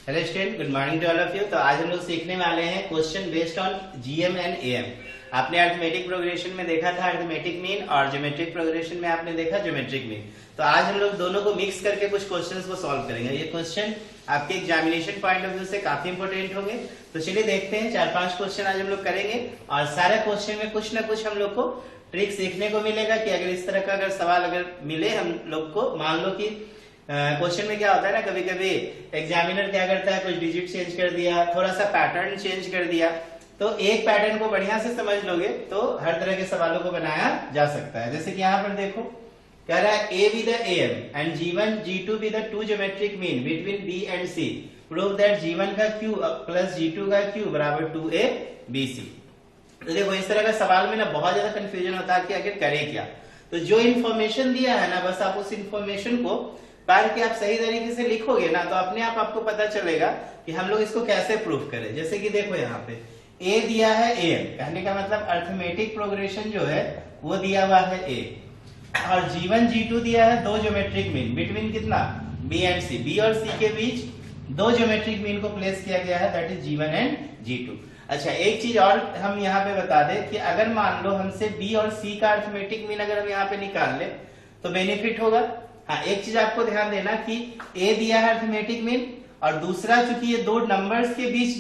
Hello student, good morning to all of you. तो आज हम लोग सीखने वाले हैं question based on GM and AM. आपने अरिथमेटिक प्रोग्रेशन में देखा था अरिथमेटिक मीन, और ज्योमेट्रिक प्रोग्रेशन में आपने देखा ज्योमेट्रिक मीन। तो आज हम लोग दोनों को मिक्स करके कुछ क्वेश्चंस को सॉल्व करेंगे। ये क्वेश्चन आपके एग्जामिनेशन पॉइंट ऑफ व्यू से काफी इंपोर्टेंट होंगे। तो चलिए देखते हैं, 4-5 क्वेश्चन आज हम लोग करेंगे और सारे क्वेश्चन में कुछ ना कुछ हम लोग को ट्रिक सीखने को मिलेगा कि अगर इस तरह का अगर सवाल अगर मिले हम लोग को, मान लो कि क्वेश्चन में क्या होता है ना, कभी कभी एग्जामिनर क्या करता है, कुछ डिजिट चेंज कर दिया, थोड़ा सा पैटर्न चेंज कर दिया, तो एक पैटर्न को बढ़िया से समझ लोगे तो हर तरह के सवालों को बनाया जा सकता है। जैसे कि यहाँ पर देखो, कह रहा है a be the M and G1 G2 be the two geometric mean between B and C, prove that G1 का Q प्लस G2 का Q बराबर 2A BC। तो देखो, इस तरह का सवाल में ना बहुत ज्यादा कंफ्यूजन होता है कि आखिर करें क्या। तो जो इन्फॉर्मेशन दिया है ना, बस आप उस इन्फॉर्मेशन को पढ़ के आप सही तरीके से लिखोगे ना, तो अपने आप आपको पता चलेगा कि हम लोग इसको कैसे प्रूफ करें। जैसे कि देखो, यहाँ पे ए दिया है एम, कहने का मतलब अरिथमेटिक प्रोग्रेशन जो है वो दिया हुआ है ए, और G1 G2 दिया है दो ज्योमेट्रिक मीन बिटवीन कितना B एंड C, B और C के बीच दो ज्योमेट्रिक मीन को प्लेस किया गया है, that is G1 and G2। अच्छा, एक चीज और हम यहाँ पे बता दें कि अगर मान लो हमसे B और C का अरिथमेटिक मीन अगर हम यहाँ पे निकाल ले तो बेनिफिट होगा। हाँ, एक चीज आपको ध्यान देना कि A दिया है अरिथमेटिक मीन, और दूसरा चूंकि ये दो नंबर्स के बीच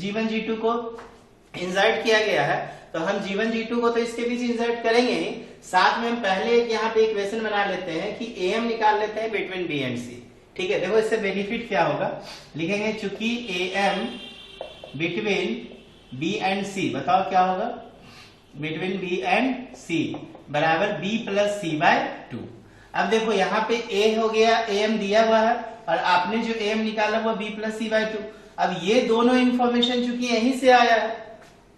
G1 G2 को इंसर्ट किया गया है, तो हम G1 G2 को तो इसके बीच इंसर्ट करेंगे ही, साथ में हम पहले यहाँ पे इक्वेशन बना लेते हैं कि AM निकाल लेते हैं बिटवीन B एंड C। ठीक है, देखो इससे बेनिफिट क्या होगा, लिखेंगे चूंकि AM between B and C, बताओ क्या होगा, बिटवीन B एंड C बराबर B प्लस C बाय 2। अब देखो यहाँ पे A हो गया, AM दिया हुआ है, और आपने जो AM निकाला वो B प्लस C बाय 2। अब ये दोनों इंफॉर्मेशन चूंकि यहीं से आया है,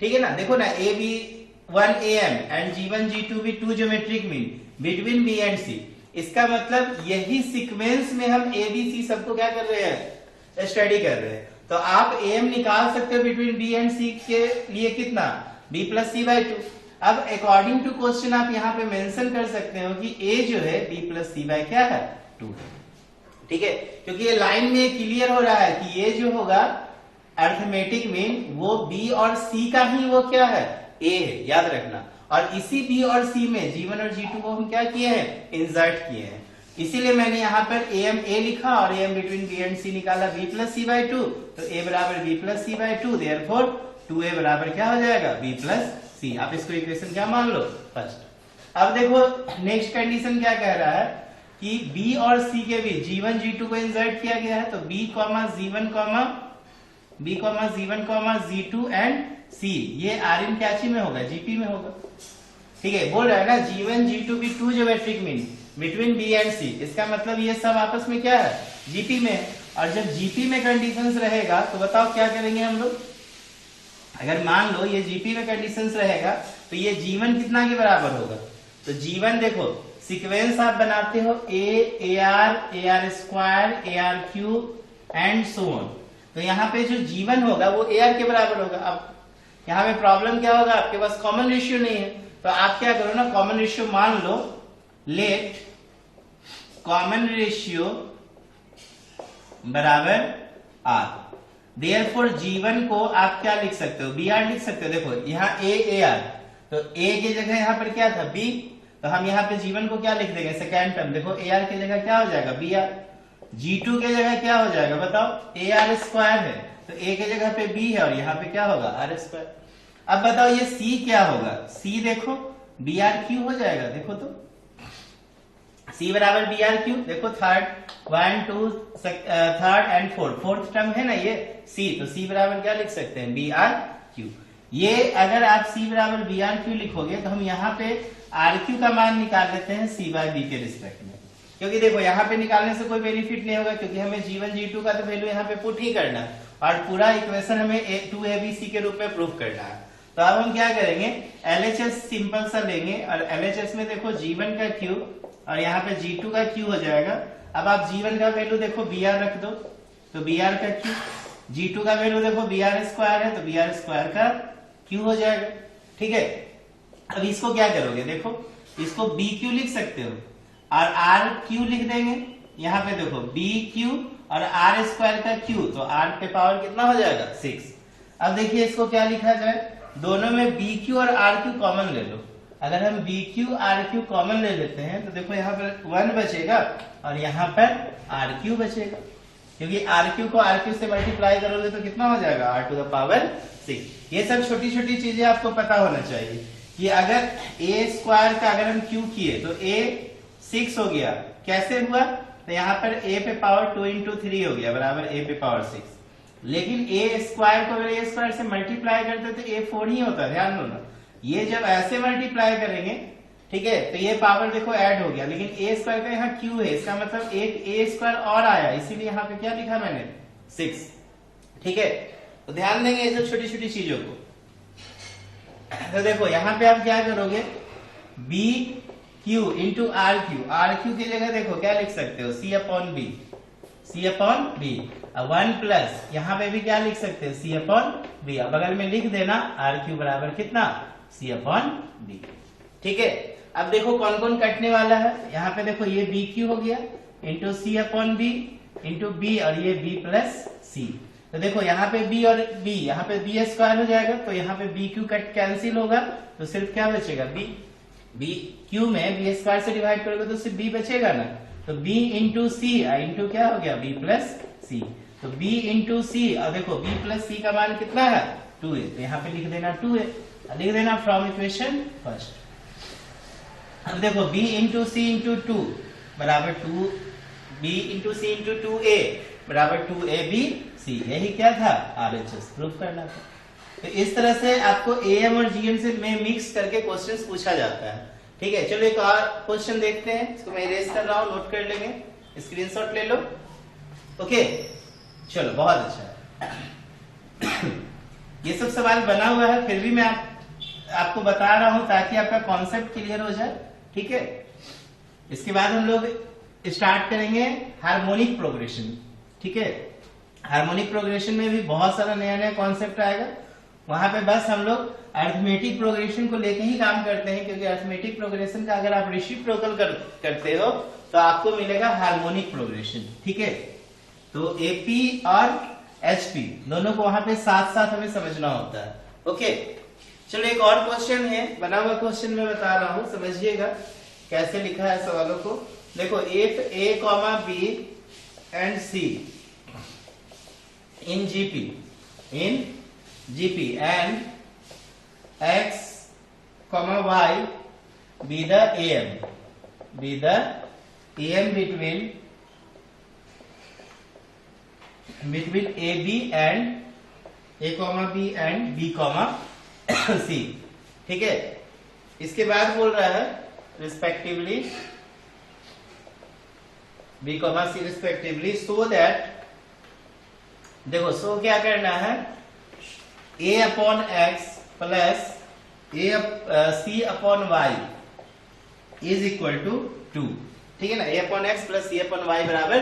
ठीक है ना। देखो ना, AB1AM एंड G1 G2 भी two geometric mean between B and C, इसका मतलब यही सीक्वेंस में हम ABC सबको क्या कर रहे हैं, स्टडी कर रहे हैं। तो आप AM निकाल सकते हो बिटवीन B एंड C के लिए कितना, B प्लस C बाय 2। अब अकॉर्डिंग टू क्वेश्चन आप यहाँ पे मेंशन कर सकते हो कि A जो है B प्लस C बाय क्या है 2, ठीक है, क्योंकि ये लाइन में क्लियर हो रहा है कि ये जो होगा अरिथमेटिक मीन वो B और C का ही वो क्या है, A है, याद रखना। और इसी B और C में G1 और G2 को हम क्या किए हैं, इंसर्ट किए हैं। इसीलिए मैंने यहाँ पर AM A लिखा और AM between B and C निकाला B प्लस C बाय 2, तो A बराबर B plus C by 2, therefore 2A बराबर क्या हो जाएगा, B प्लस C। आप इसको इक्वेशन क्या मान लो, फर्स्ट। अब देखो नेक्स्ट कंडीशन क्या कह रहा है कि B और C के बीच G1 G2 को इंसर्ट किया गया है, तो B G1 G2 and C ये RN कैची में होगा, GP में होगा। ठीक है, बोल रहा है ना G1 G2 भी two geometric mean between B and C, इसका मतलब ये सब आपस में क्या है, GP में है। और जब GP में कंडीशंस रहेगा तो बताओ क्या करेंगे हम लोग, अगर मान लो ये GP में कंडीशंस रहेगा तो ये G1 कितना के बराबर होगा, तो G1 देखो सीक्वेंस आप बनाते हो AR square ARQ and so on, तो यहाँ पे जो G1 होगा वो AR के बराबर होगा। अब यहाँ पे प्रॉब्लम क्या होगा, आपके पास कॉमन रेशियो नहीं है, तो आप क्या करो ना, कॉमन रेशियो मान लो, लेट कॉमन रेशियो बराबर R, देयरफॉर G1 को आप क्या लिख सकते हो, BR लिख सकते हो। देखो यहाँ AR, तो A की जगह यहाँ पर क्या था, B, तो हम यहाँ पे G1 को क्या लिख देंगे, सेकेंड टर्म। देखो AR की जगह क्या हो जाएगा, BR, G2 के जगह क्या हो जाएगा बताओ, AR स्क्वायर है, तो A के जगह पे B है और यहाँ पे क्या होगा, R स्क्वायर। अब बताओ ये C क्या होगा, C देखो BRQ हो जाएगा, देखो तो C बराबर BRQ, देखो third 1 2 third and fourth term है ना ये C, तो C बराबर क्या लिख सकते हैं, BRQ। ये अगर आप C बराबर BRQ लिखोगे तो हम यहाँ पे RQ का मान निकाल लेते हैं C बाय B के रिस्पेक्ट में, क्योंकि देखो यहाँ पे निकालने से कोई बेनिफिट नहीं होगा, क्योंकि हमें G1 G2 का तो वैल्यू यहाँ पे पुट ही करना है और पूरा इक्वेशन हमें 2ABC के रूप में प्रूफ करना है। तो अब हम क्या करेंगे, LHS सिंपल सा लेंगे, और LHS में देखो G1 का Q और यहाँ पे G2 का Q हो जाएगा। अब आप G1 का वैल्यू देखो BR रख दो, तो BR का Q, G2 का वैल्यू देखो BR स्क्वायर है, तो BR स्क्वायर का Q हो जाएगा। ठीक है, अब इसको क्या करोगे, देखो इसको BQ लिख सकते हो और RQ लिख देंगे, यहाँ पे देखो BQ और आर स्क्वायर का क्यू, तो आर पे पावर कितना हो जाएगा 6। अब देखिए इसको क्या लिखा जाए, दोनों में बी क्यू और आर क्यू कॉमन ले लो। अगर हम b q r q common ले लेते हैं तो देखो यहाँ पर 1 बचेगा और यहाँ पर आर क्यू बचेगा, क्योंकि आर क्यू को आर क्यू से मल्टीप्लाई करोगे तो कितना हो जाएगा आर टू द पावर 6। ये सब छोटी छोटी चीजें आपको पता होना चाहिए कि अगर ए स्क्वायर का अगर हम क्यू किए तो ए 6 हो गया, कैसे हुआ, तो यहाँ पर ए पे पावर 2 into 3 हो गया बराबर ए पे पावर 6। लेकिन ए स्क्वायर को अगर ए स्क्वायर से मल्टीप्लाई करते तो ए 4 ही होता है, ध्यान दो ना। ये जब ऐसे मल्टीप्लाई करेंगे, ठीक है, तो ये पावर देखो ऐड हो गया, लेकिन ए स्क्वायर का यहाँ क्यू है, इसका मतलब एक ए स्क्वायर और आया, इसीलिए यहाँ पे क्या लिखा मैंने 6, ठीक है। तो ध्यान देंगे ये सब छोटी छोटी चीजों को। तो देखो यहाँ पे आप क्या करोगे, b q into r q की जगह देखो क्या लिख सकते हो, c upon b, c upon b. 1 plus यहाँ पे भी क्या लिख सकते हो, सी अपॉन बी। अब बगल में लिख देना आर क्यू बराबर कितना, सी अपॉन बी, ठीक है। अब देखो कौन कौन कटने वाला है, यहाँ पे देखो ये बी क्यू हो गया इंटू सी अपॉन बी इंटू बी, और ये बी प्लस सी। तो देखो यहाँ पे बी और बी, यहाँ पे बी स्क्वायर हो जाएगा, तो यहाँ पे बी क्यू कट कैंसिल होगा, तो सिर्फ क्या बचेगा बी। बी क्यू में बी स्क्वायर से डिवाइड करोगे तो सिर्फ बी बचेगा ना, तो बी इंटू सी, इंटू क्या हो गया बी प्लस सी, तो बी इंटू सी। और देखो बी प्लस सी का मान कितना है 2 है, तो यहाँ पे लिख देना 2 है, लिख देना फ्रॉम इक्वेशन फर्स्ट। अब देखो b इंटू सी इंटू 2 बराबर 2, b इंटू सी इंटू 2a बराबर 2ab c, यही क्या था RHS प्रूफ करना था। तो इस तरह से आपको AM और GM से में मिक्स करके क्वेश्चंस पूछा जाता है, ठीक है। चलो एक और क्वेश्चन देखते हैं, इसको मैं इरेज कर रहा हूँ, नोट कर लेंगे, स्क्रीनशॉट ले लो, ओके। चलो बहुत अच्छा है। ये सब सवाल बना हुआ है, फिर भी मैं आपको बता रहा हूं ताकि आपका कॉन्सेप्ट क्लियर हो जाए, ठीक है। इसके बाद हम लोग स्टार्ट करेंगे हार्मोनिक प्रोग्रेशन, ठीक है। हार्मोनिक प्रोग्रेशन में भी बहुत सारा नया नया कॉन्सेप्ट आएगा, वहां पे बस हम लोग अरिथमेटिक प्रोग्रेशन को लेके ही काम करते हैं, क्योंकि अरिथमेटिक प्रोग्रेशन का अगर आप रेसिप्रोकल करते हो तो आपको मिलेगा हार्मोनिक प्रोग्रेशन, ठीक है। तो एपी और एचपी दोनों को वहां पे साथ साथ हमें समझना होता है, ओके। चलो एक और क्वेश्चन है, बना हुआ क्वेश्चन में बता रहा हूं, समझिएगा कैसे लिखा है सवालों को। देखो if A comma B and C in GP and X comma Y be the M between A B and A comma B and B comma C, ठीक है। इसके बाद बोल रहा है respectively B comma C respectively, so that, देखो सो क्या करना है, A upon X plus C upon Y is equal to 2, ठीक है ना। A upon X plus C upon Y बराबर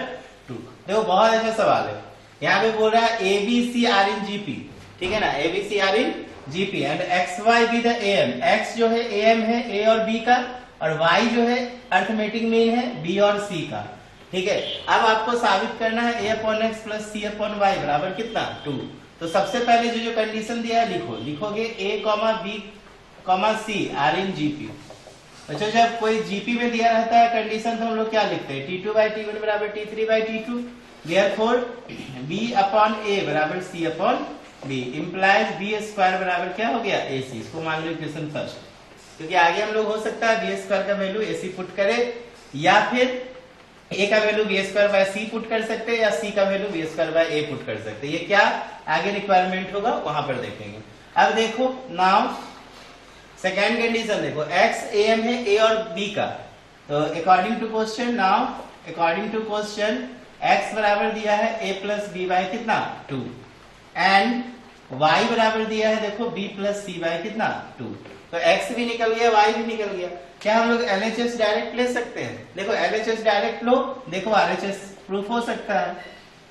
2। देखो बहुत अच्छा सवाल है, यहाँ पे बोल रहा है a b c are in GP, ठीक है ना, a b c are in GP and x y be the M. X जो है एम है ए और बी का, और वाई जो है अरिथमेटिक मीन है बी और सी का, ठीक है। अब आपको साबित करना है A upon X plus C upon Y बराबर कितना 2। तो सबसे पहले जो कंडीशन दिया है लिखोगे A comma B comma C are in GP. अच्छा, जब कोई जीपी में दिया रहता है कंडीशन तो हम लोग क्या लिखते हैं, T2/T1 बराबर T3/T2, therefore B upon A बराबर C upon B implies B square बराबर क्या हो गया AC। इसको मान लो इक्वेशन फर्स्ट, क्योंकि आगे हम लोग हो सकता है B स्क्वायर का वैल्यू AC पुट करे, या फिर A का value B square by C put कर सकते हैं, या C का value B square by A put कर सकते हैं। ये क्या आगे रिक्वायरमेंट होगा वहां पर देखेंगे। अब देखो नाउ सेकेंड कंडीशन देखो, x am है a और b का, तो according to question, now according to question x बराबर दिया है a प्लस b बाय कितना 2 एंड y बराबर दिया है देखो b प्लस c बाय कितना 2। तो x भी निकल गया y भी निकल गया। क्या हम लोग LHS डायरेक्ट ले सकते हैं? देखो LHS डायरेक्ट लो, देखो RHS प्रूफ हो सकता है।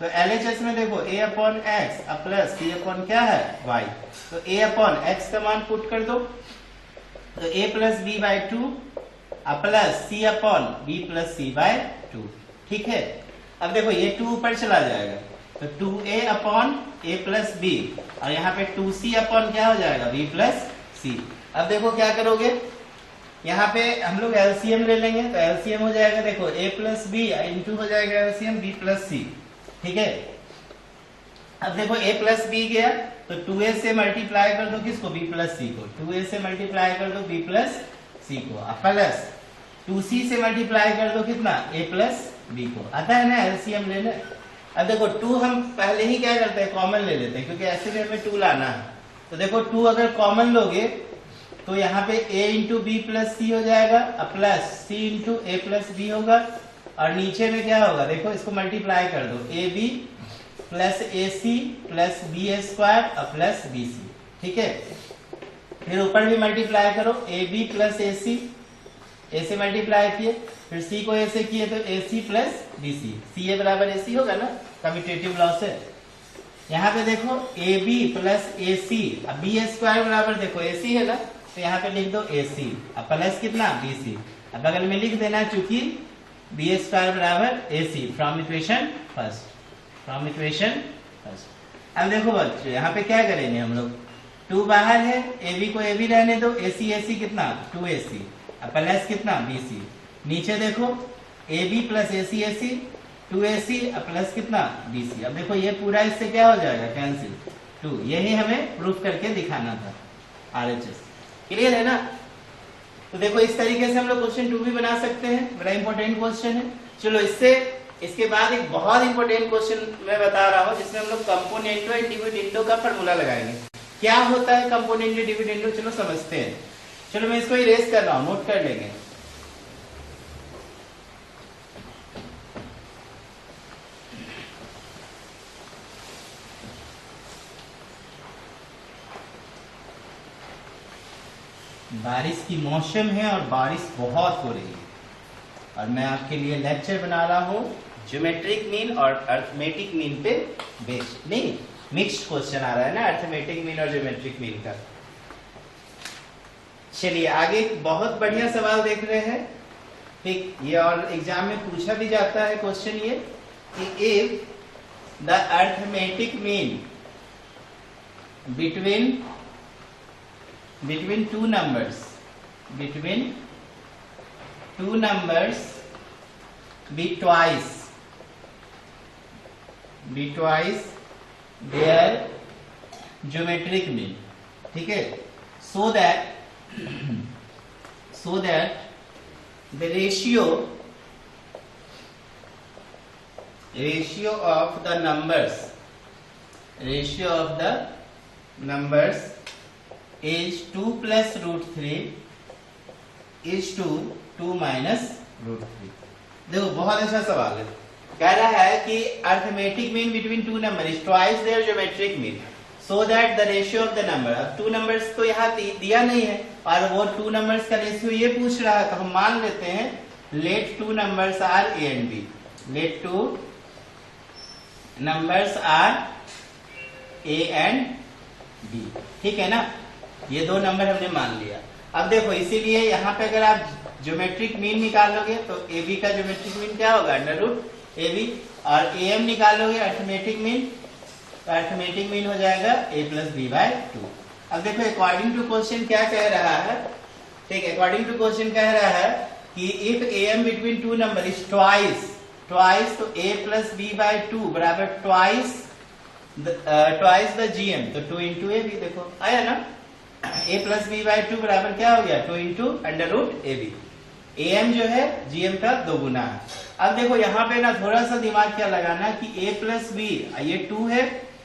तो LHS में देखो a upon X plus c upon क्या है y, तो a अपॉन एक्स का मान पुट कर दो, तो a plus b by 2 plus c upon b plus c by 2, ठीक है। अब देखो ये 2 ऊपर चला जाएगा तो 2a upon a plus B, और यहाँ पे 2c अपॉन क्या हो जाएगा b प्लस सी। अब देखो क्या करोगे, यहाँ पे हम लोग एलसीएम ले लेंगे तो एलसीएम हो जाएगा, देखो a प्लस बी इंटू हो जाएगा एलसीएम b प्लस सी। ठीक है, अब देखो a प्लस बी गया तो 2a से मल्टीप्लाई कर दो किसको, b प्लस सी को, 2a से मल्टीप्लाई कर दो b प्लस सी को, प्लस 2c से मल्टीप्लाई कर दो कितना, a प्लस b को। आता है ना एलसीएम लेने। अब देखो 2 हम पहले ही क्या करते हैं, कॉमन ले लेते हैं, क्योंकि ऐसे भी हमें 2 लाना है। तो देखो 2 अगर कॉमन लोगे तो यहाँ पे a इंटू बी प्लस सी हो जाएगा, प्लस c इंटू ए प्लस बी होगा, और नीचे में क्या होगा, देखो इसको मल्टीप्लाई कर दो, a b plus a c plus b square plus b c. ठीक है, फिर ऊपर भी मल्टीप्लाई करो, ए बी प्लस ए सी, ए से मल्टीप्लाई किए, फिर सी को ए से किए तो ए सी प्लस बी सी, सी ए बराबर ए सी होगा ना, कम्यूटेटिव लॉ से। यहाँ पे देखो ए बी प्लस ए सी, अब बी स्क्वायर बराबर देखो ए सी है ना, तो यहाँ पे लिख दो ए सी, अब प्लस कितना बी सी, अब बगल में लिख देना चूंकि बी स्क्वायर बराबर A C, from equation first, from equation first. अब देखो बच्चों यहाँ पे क्या करेंगे हम लोग, 2 बाहर है, ए बी को ए बी रहने दो, ए सी कितना 2ac, अब प्लस कितना बी सी, नीचे देखो a b plus a c 2ac plus कितना बी सी। अब देखो ये पूरा इससे क्या हो जाएगा, कैंसिल 2, यही हमें प्रूफ करके दिखाना था RHS। क्लियर है ना। तो देखो इस तरीके से हम लोग क्वेश्चन 2 भी बना सकते हैं, बड़ा इंपॉर्टेंट क्वेश्चन है। चलो इसके बाद एक बहुत इंपॉर्टेंट क्वेश्चन मैं बता रहा हूँ, जिसमें हम लोग कंपोनेंटो एंड डिविडेंडो का फॉर्मूला लगाएंगे। क्या होता है कंपोनेंटो डिविडेंडो, चलो समझते हैं। चलो मैं इसको इरेज कर रहा हूँ, नोट कर लेंगे। बारिश की मौसम है और बारिश बहुत हो रही है, और मैं आपके लिए लेक्चर बना रहा हूँ ज्योमेट्रिक मीन और अर्थमेटिक मीन पे बेस्ड, नहीं मिक्स्ड क्वेश्चन आ रहा है ना, अर्थमेटिक मीन और ज्योमेट्रिक मीन का। चलिए आगे बहुत बढ़िया सवाल देख रहे हैं। ठीक, ये और एग्जाम में पूछा भी जाता है क्वेश्चन ये कि if the arithmetic mean between two numbers be twice their geometric mean, ठीक है, so that the ratio of the numbers is 2 plus root 3 is to 2 minus root 3। देखो बहुत अच्छा सवाल है, कह रहा है कि arithmetic mean between two number is twice their geometric mean so that the ratio of the number. अब 2 नंबर्स तो यहाँ दिया नहीं है, और वो 2 नंबर्स का रेशियो ये पूछ रहा है, तो हम मान लेते हैं let 2 numbers are a and b, let 2 numbers are a and b. ठीक है ना, ये 2 नंबर हमने मान लिया। अब देखो इसीलिए यहाँ पे अगर आप ज्योमेट्रिक मीन निकालोगे तो ए बी का ज्योमेट्रिक मीन क्या होगा, अंडर रूट ए बी, और ए एम निकालोगे अर्थमेटिक मीन, तो अर्थमेटिक मीन हो जाएगा ए प्लस बी बाय 2। अब देखो अकॉर्डिंग टू क्वेश्चन क्या कह रहा है, ठीक, अकॉर्डिंग टू क्वेश्चन कह रहा है कि if A M between 2 number is twice, तो ए प्लस बी बाय 2 बराबर ट्वाइस द जी एम, तो 2 इंटू ए बी। देखो आया ना, a प्लस बी बाई 2 बराबर क्या हो गया, 2 into under root a b. A M जो है जी एम का 2 गुना है। अब देखो यहाँ पे ना थोड़ा सा दिमाग क्या लगाना कि a प्लस बी, ये 2 है,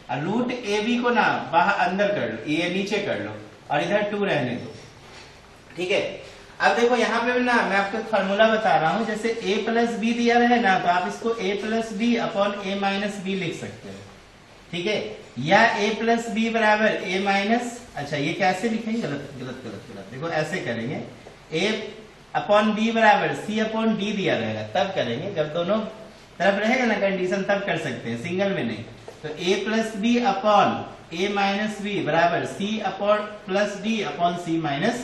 और रूट ए बी को ना बाहर अंदर कर लो, ए नीचे कर लो, और इधर 2 रहने दो। ठीक है, अब देखो यहाँ पे ना मैं आपको फॉर्मूला बता रहा हूँ, जैसे a प्लस बी दिया है ना, तो आप इसको a plus B upon a minus b लिख सकते हो। ठीक है, या a प्लस बी बराबर a माइनस, अच्छा ये कैसे लिखेंगे, गलत, देखो ऐसे करेंगे, a अपॉन बी बराबर c अपॉन डी दिया रहेगा, तब करेंगे जब दोनों तरफ रहेगा ना कंडीशन, तब कर सकते हैं, सिंगल में नहीं। तो a plus B upon a minus B बराबर c upon plus D upon c minus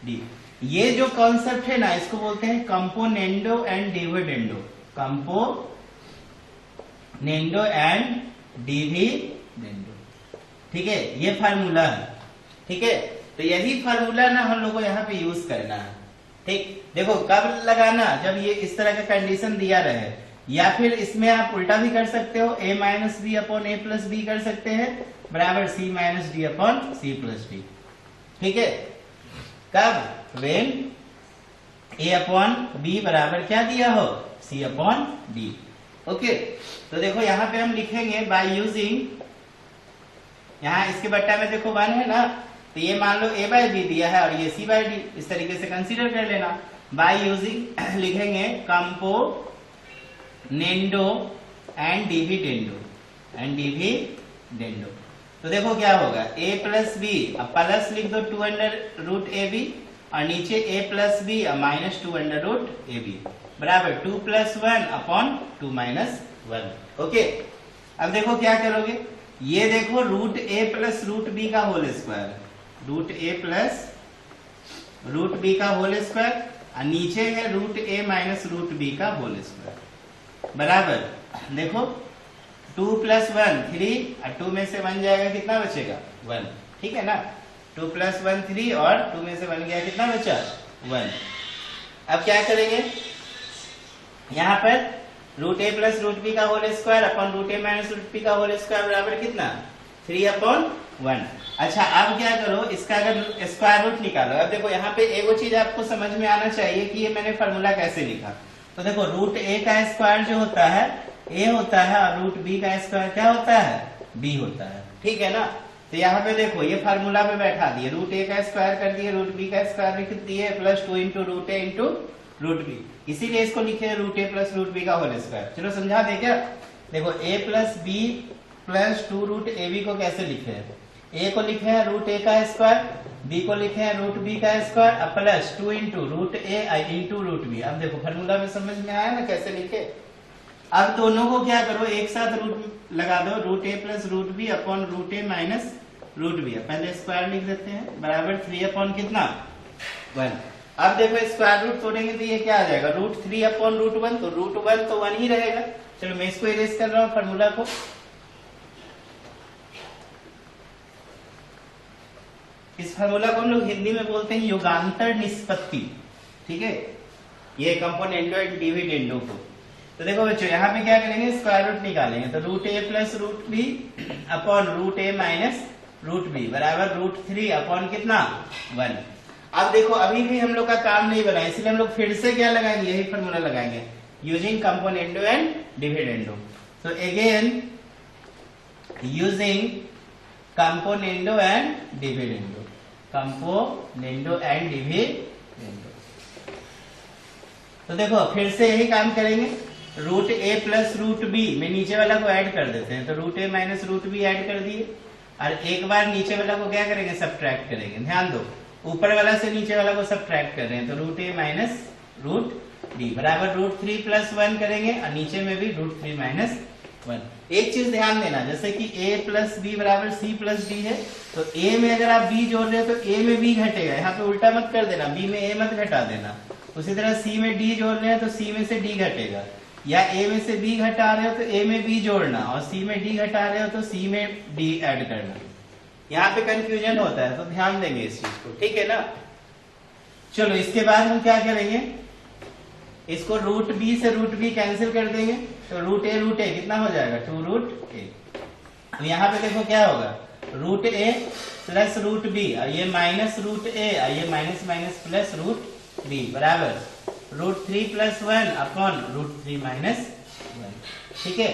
D. ये जो कॉन्सेप्ट है ना, इसको बोलते हैं कंपोनेंडो एंड डिविडेंडो, नेंडो एंड डीवी नेंडो। ठीक है, ये फार्मूला है। ठीक है, तो यही फार्मूला ना हम लोग को यहाँ पे यूज करना है। ठीक, देखो कब लगाना, जब ये इस तरह का कंडीशन दिया रहे, या फिर इसमें आप उल्टा भी कर सकते हो, a minus b upon a plus b कर सकते हैं, बराबर c minus d upon c plus d. ठीक है, कब, वेन a अपॉन बी बराबर क्या दिया हो, c अपॉन डी। ओके, तो देखो यहाँ पे हम लिखेंगे बाय यूजिंग, यहाँ इसके बट्टा में देखो 1 है ना, तो ये मान लो a बाय बी दिया है और ये c बाय डी, इस तरीके से कंसीडर कर लेना। बाय यूजिंग लिखेंगे कंपोनेंडो एंड डिविडेंडो। तो देखो क्या होगा, a प्लस बी, अब प्लस लिख दो 2 अंडर रूट ए बी, और नीचे a plus b minus 2 under root a b, बराबर 2 प्लस 1 अपॉन 2 माइनस 1। ओके, अब देखो क्या करोगे, ये देखो root a plus root B का whole square, root a plus root B का होल स्क्वायर, और नीचे है root a minus root B का होल स्क्वायर, बराबर देखो 2 प्लस 1 3, और 2 में से 1 जाएगा, कितना बचेगा 1। ठीक है ना, 2 प्लस 1 3, और 2 में से 1 गया, कितना बचा 1। अब क्या करेंगे, यहाँ पर root a plus root B का whole square upon root a minus root B का होल स्क्वायर बराबर कितना 3 अपॉन 1। अच्छा, अब क्या करो, इसका अगर स्क्वायर रूट निकालो। अब देखो यहाँ पे एगो चीज आपको समझ में आना चाहिए कि ये मैंने फॉर्मूला कैसे लिखा। तो देखो रूट a का स्क्वायर जो होता है a होता है, और रूट b का स्क्वायर क्या होता है, b होता है। ठीक है ना, तो यहाँ पे देखो ये फार्मूला में बैठा दिए, रूट a का स्क्वायर कर दिए, रूट b का स्क्वायर लिख दिए, plus 2 into root a into root b, इसीलिए इसको लिखे root a plus root B का होल स्क्वायर। चलो समझा दे क्या, देखो a plus b plus 2 root a b को कैसे लिखे हैं, a को लिखे हैं रूट a का स्क्वायर, b को लिखे हैं रूट b का स्क्वायर, अब plus 2 into root a into root b. अब देखो फार्मूला में समझ में आया ना कैसे लिखे। अब दोनों को क्या करो, एक साथ रूट लगा दो, root a plus root b upon root a minus root b, पहले स्क्वायर लिख देते हैं, बराबर 3 अपॉन कितना 1। अब देखो स्क्वायर रूट तोड़ेंगे तो ये क्या आ जाएगा, रूट 3 अपॉन रूट 1, तो रूट 1 तो 1 ही रहेगा। चलो मैं इसको इरेज कर रहा हूँ फार्मूला को। इस फार्मूला को हम लोग हिंदी में बोलते हैं युगांतर निष्पत्ति। ठीक है, ये कंपोनेंडो एंड डिविडेंडो को। तो देखो बच्चों यहाँ पे क्या करेंगे, स्क्वायर रूट निकालेंगे, तो root a plus root b upon root a minus root B बराबर रूट 3 अपॉन कितना 1। अब देखो अभी भी हम लोग का काम नहीं बना, इसलिए हम लोग फिर से क्या लगाएंगे, यही फॉर्मूला लगाएंगे, यूजिंग कंपोनेंडो एंड डिविडेंडो। तो again using componendo and dividendo, componendo and dividendo. तो देखो फिर से यही काम करेंगे, root a plus root b में नीचे वाला को ऐड कर देते हैं, तो root a minus root b add कर दिए, और एक बार नीचे वाला को क्या करेंगे, सब्ट्रैक्ट करेंगे। ध्यान दो, ऊपर वाला से नीचे वाला को सब्ट्रैक्ट कर रहे हैं, तो root a minus root B बराबर रूट 3 प्लस 1 करेंगे, और नीचे में भी रूट 3 माइनस 1। एक चीज ध्यान देना, जैसे कि a प्लस बी बराबर c प्लस डी है, तो a में अगर आप b जोड़ रहे हो तो a में b घटेगा, यहाँ पे उल्टा मत कर देना, b में a मत घटा देना। उसी तरह c में d जोड़ रहे हैं तो c में से d घटेगा, या a में से b घटा रहे हो तो a में b जोड़ना, और c में d घटा रहे हो तो c में d ऐड करना। यहाँ पे कंफ्यूजन होता है, तो ध्यान देंगे इस चीज को। ठीक है ना, चलो इसके बाद हम क्या करेंगे, इसको रूट बी से रूट बी कैंसिल कर देंगे, तो रूट ए कितना हो जाएगा 2 रूट ए। तो यहाँ पे देखो क्या होगा, root A plus root B, और ये माइनस रूट ए, और ये minus minus plus root B बराबर root 3 plus 1 upon root 3 minus 1। ठीक है,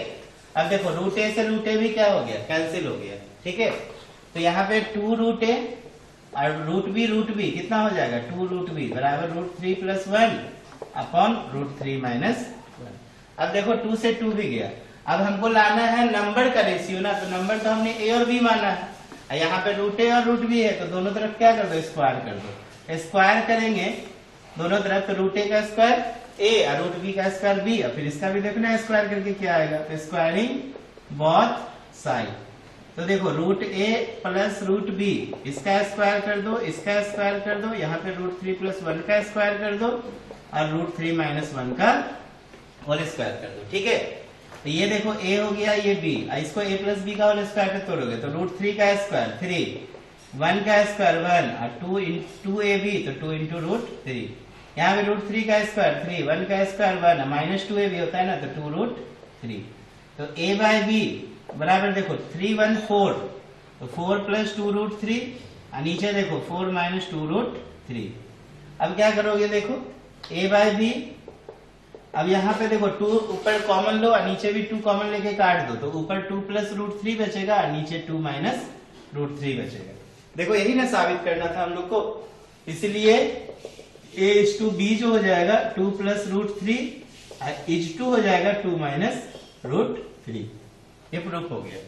अब देखो रूट ए से रूट ए भी क्या हो गया, कैंसिल हो गया। ठीक है, तो यहाँ पे 2 रूट ए और रूट बी कितना हो जाएगा 2 रूट बी बराबर root 3 plus 1 upon root 3 minus 1। अब देखो 2 से 2 भी गया, अब हमको लाना है नंबर का रेशियो ना, तो नंबर तो हमने a और b माना है, यहाँ पे रूट a और रूट b है, तो दोनों तरफ क्या कर दो, स्क्वायर कर दो। स्क्वायर करेंगे दोनों तरफ, तो रूट a का स्क्वायर a और रूट b का स्क्वायर b, और फिर इसका भी देखना है स्क्वायर करके क्या आएगा, तो स्क्वायरिंग बोथ साइड। तो देखो root a plus root b, इसका स्क्वायर कर दो, इसका स्क्वायर कर दो, यहाँ पे रूट 3 प्लस 1 का स्क्वायर कर दो, और रूट 3 माइनस 1 का होल स्क्वायर कर दो। ठीक है, तो ये देखो a हो गया, ये b, इसको a प्लस बी का होल स्क्वायर पे तोड़ोगे तो रूट 3 का स्क्वायर 3, 1 का स्क्वायर 1 और 2 ab तो 2 इंटू रूट 3, यहाँ पे रूट 3 का स्क्वायर 3, 1 का स्क्वायर 1 माइनस 2ab होता है ना, तो 2 रूट 3। तो a बाय b बराबर देखो 3 1 4, तो 4 प्लस 2 रूट 3 और नीचे देखो 4 माइनस 2 रूट 3। अब क्या करोगे देखो a बाय b, अब यहाँ पे देखो 2 ऊपर कॉमन लो और नीचे भी 2 कॉमन लेके काट दो, तो ऊपर 2 प्लस रूट 3 बचेगा और नीचे 2 माइनस रूट 3 बचेगा। देखो यही ना साबित करना था हम लोग को, इसलिए a इज टू b जो हो जाएगा 2 प्लस रूट 3 इज टू हो जाएगा 2 माइनस रूट 3। ये प्रूफ हो गया।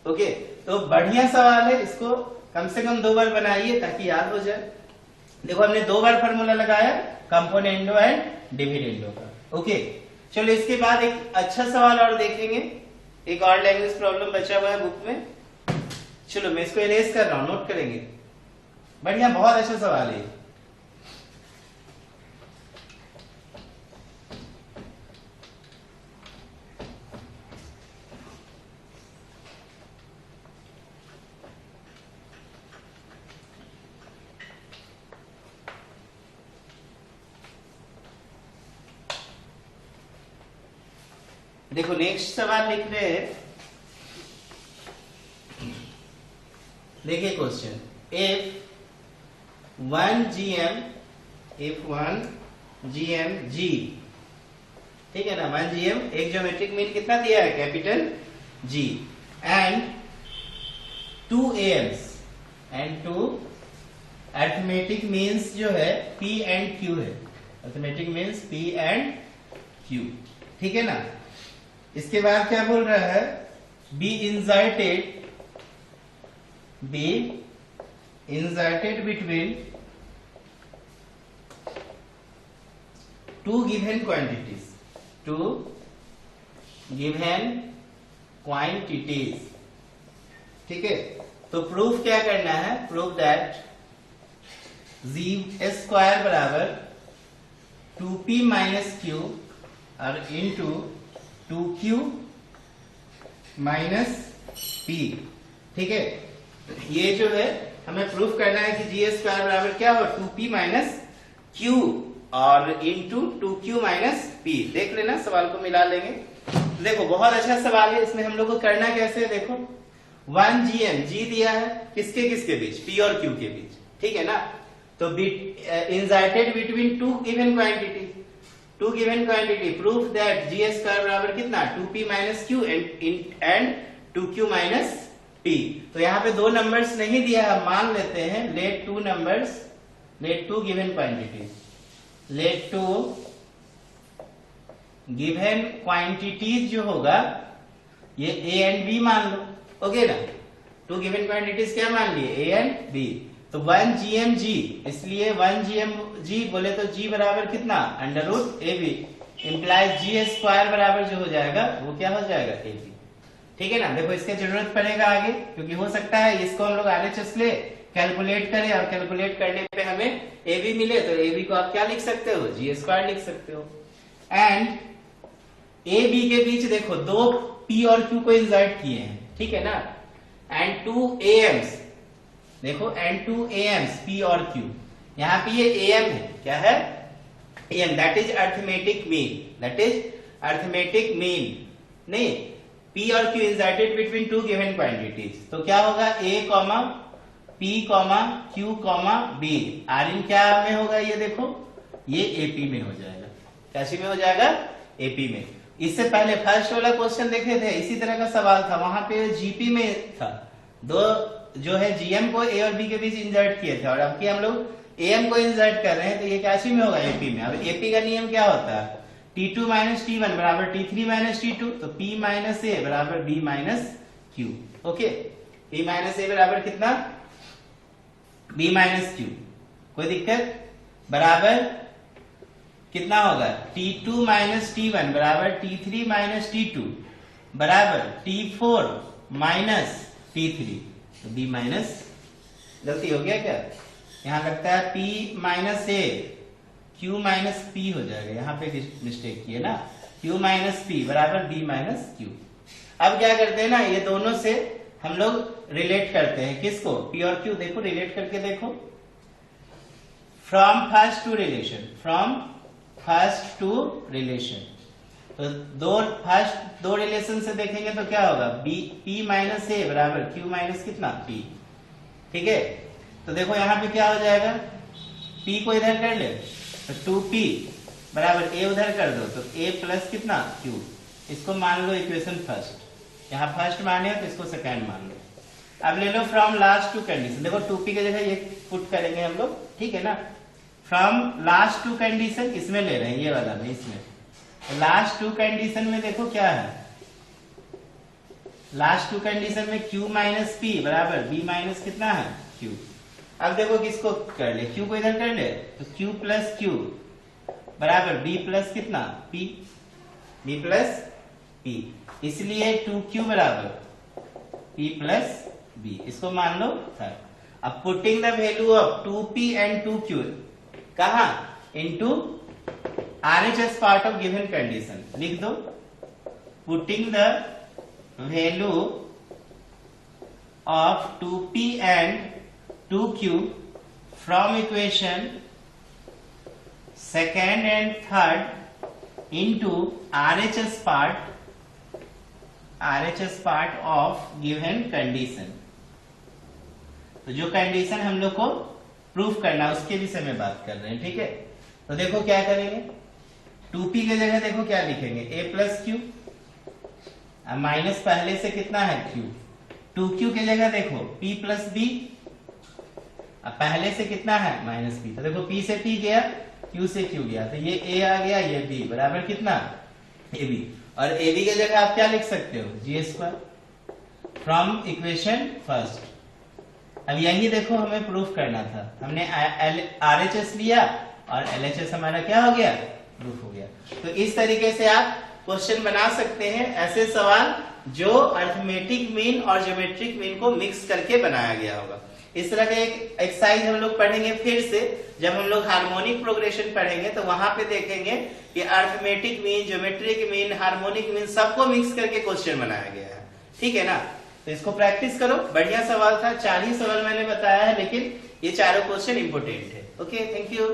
ओके, तो बढ़िया सवाल है, इसको कम से कम 2 बार बनाइए ताकि याद हो जाए। देखो हमने 2 बार फॉर्मूला लगाया कंपोनेंडो एंड डिविडेंडो का। ओके, चलो इसके बाद एक अच्छा सवाल और देखेंगे, एक और लैंग्वेज प्रॉब्लम बचा हुआ है बुक में। चलो मैं इसको इरेज कर रहा हूं, नोट करेंगे। बढ़िया, बहुत अच्छा सवाल है। देखो नेक्स्ट सवाल लिख रहे हैं, देखिए क्वेश्चन, if 1 GM G, ठीक है ना, 1 GM एक ज्योमेट्रिक मीन कितना दिया है, capital G, and 2 AMs and 2 arithmetic means जो है P एंड Q है, arithmetic means P and Q, ठीक है ना। इसके बाद क्या बोल रहा है, be inserted between 2 given quantities, ठीक है। तो प्रूफ क्या करना है, प्रूफ दैट जी स्क्वायर बराबर 2p माइनस क्यू और इंटू 2q माइनस p, ठीक है। ये जो है हमें प्रूफ करना है कि जी स्क्वायर बराबर क्या हो, 2p माइनस q और इंटू 2q माइनस p। देख लेना, सवाल को मिला लेंगे। देखो बहुत अच्छा सवाल है, इसमें हम लोग को करना कैसे है, देखो 1 GM G दिया है, किसके किसके बीच, p और q के बीच, ठीक है ना। तो inserted between 2 given quantity, 2 given quantity, proof that G square बराबर कितना, 2p minus q and 2q minus p। तो यहाँ पे 2 नंबर्स नहीं दिया है, मान लेते हैं let 2 given quantities, let 2 given quantities जो होगा ये a एंड b मान लो, ओके ना। 2 गिवन क्वांटिटीज क्या मान लिए, a एंड b। तो 1 GM G, इसलिए 1 GM G बोले तो G बराबर कितना, अंडर रूट AB, इंप्लाइज जी स्क्वायर बराबर जो हो जाएगा वो क्या हो जाएगा, AB, ठीक है ना। देखो इसकी जरूरत पड़ेगा आगे, क्योंकि हो सकता है इसको हम लोग RHS ले कैलकुलेट करें और कैलकुलेट करने पे हमें AB मिले, तो AB को आप क्या लिख सकते हो, जी स्क्वायर लिख सकते हो। एंड AB के बीच देखो 2 P और Q को इंसर्ट किए हैं, ठीक है ना, एंड 2 AMs, देखो एंड 2 AMs P और Q, यहाँ पे ये AM है, क्या है, AM, that is arithmetic mean, नहीं, P और Q inserted between 2 given quantities. तो क्या होगा, A comma P comma Q comma B, are in क्या में होगा, ये देखो ये AP में हो जाएगा, कैसे में हो जाएगा, AP में। इससे पहले फर्स्ट वाला क्वेश्चन देखे थे, इसी तरह का सवाल था, वहां पे GP में था, 2 जो है GM को A और B के बीच इंसर्ट किए थे, और अब की हम लोग AM को इंसर्ट कर रहे हैं, तो ये कैसी में होगा, AP में। अब AP का नियम क्या होता है, T2 माइनस T1 बराबर T3 माइनस T2, तो P माइनस A बराबर B minus Q, okay. P minus A बराबर कितना, B माइनस Q, कोई दिक्कत, बराबर कितना होगा, T2 माइनस T1 बराबर T3 माइनस T2 बराबर T4 माइनस T3, तो B माइनस, गलती हो गया क्या, यहां लगता है P minus A Q minus P हो जाएगा, यहाँ पे मिस्टेक किए ना, Q माइनस P बराबर B माइनस Q। अब क्या करते हैं ना, ये दोनों से हम लोग रिलेट करते हैं, किसको, P और Q। देखो रिलेट करके देखो, from first two relation, from first two relation. तो फर्स्ट दो रिलेशन से देखेंगे तो क्या होगा, P माइनस A बराबर Q माइनस कितना P। ठीक है, तो देखो यहां पे क्या हो जाएगा, P को इधर कर ले तो 2P बराबर A उधर कर दो तो A प्लस कितना Q। इसको मान लो इक्वेशन फर्स्ट, यहाँ फर्स्ट माने तो इसको सेकंड मान लो। अब ले लो फ्रॉम लास्ट टू कंडीशन, देखो 2P की जगह ये पुट करेंगे हम लोग, ठीक है ना। फ्रॉम लास्ट टू कंडीशन इसमें ले रहे हैं, ये वाला में, इसमें लास्ट टू कंडीशन में देखो क्या है, लास्ट टू कंडीशन में Q माइनस P बराबर B माइनस कितना है Q। अब देखो किसको कर ले, Q को इधर कर ले तो Q प्लस Q बराबर B प्लस कितना P, B प्लस P, इसलिए 2Q बराबर P प्लस B, इसको मान लो थर्ड। अब putting the value of 2P and 2Q कहा, into RHS part of given condition, लिख दो। Putting the value of 2P and 2Q from equation second and third into RHS part of given condition. तो जो condition हम लोग को proof करना उसके विषय में बात कर रहे हैं, ठीक है। तो देखो क्या करेंगे, 2P की जगह देखो क्या लिखेंगे, A प्लस Q, माइनस पहले से कितना है Q, 2Q की जगह देखो P प्लस B, अब पहले से कितना है माइनस B, तो देखो P से P गया, Q से Q गया, तो ये A आ गया, ये B बराबर कितना AB, और AB की जगह आप क्या लिख सकते हो, G square from equation first. अब यही देखो हमें प्रूफ करना था, हमने RHS लिया और LHS हमारा क्या हो गया, प्रूफ हो गया। तो इस तरीके से आप क्वेश्चन बना सकते हैं, ऐसे सवाल जो अरिथमेटिक मीन और ज्योमेट्रिक मीन को मिक्स करके बनाया गया होगा। इस तरह का एक एक्सरसाइज हम लोग पढ़ेंगे फिर से, जब हम लोग हार्मोनिक प्रोग्रेशन पढ़ेंगे तो वहां पे देखेंगे कि arithmetic mean, geometric mean, harmonic mean सबको मिक्स करके क्वेश्चन बनाया गया है, ठीक है ना। तो इसको प्रैक्टिस करो, बढ़िया सवाल था, 4 ही सवाल मैंने बताया है, लेकिन ये चारों क्वेश्चन इंपोर्टेंट है। Okay, thank you.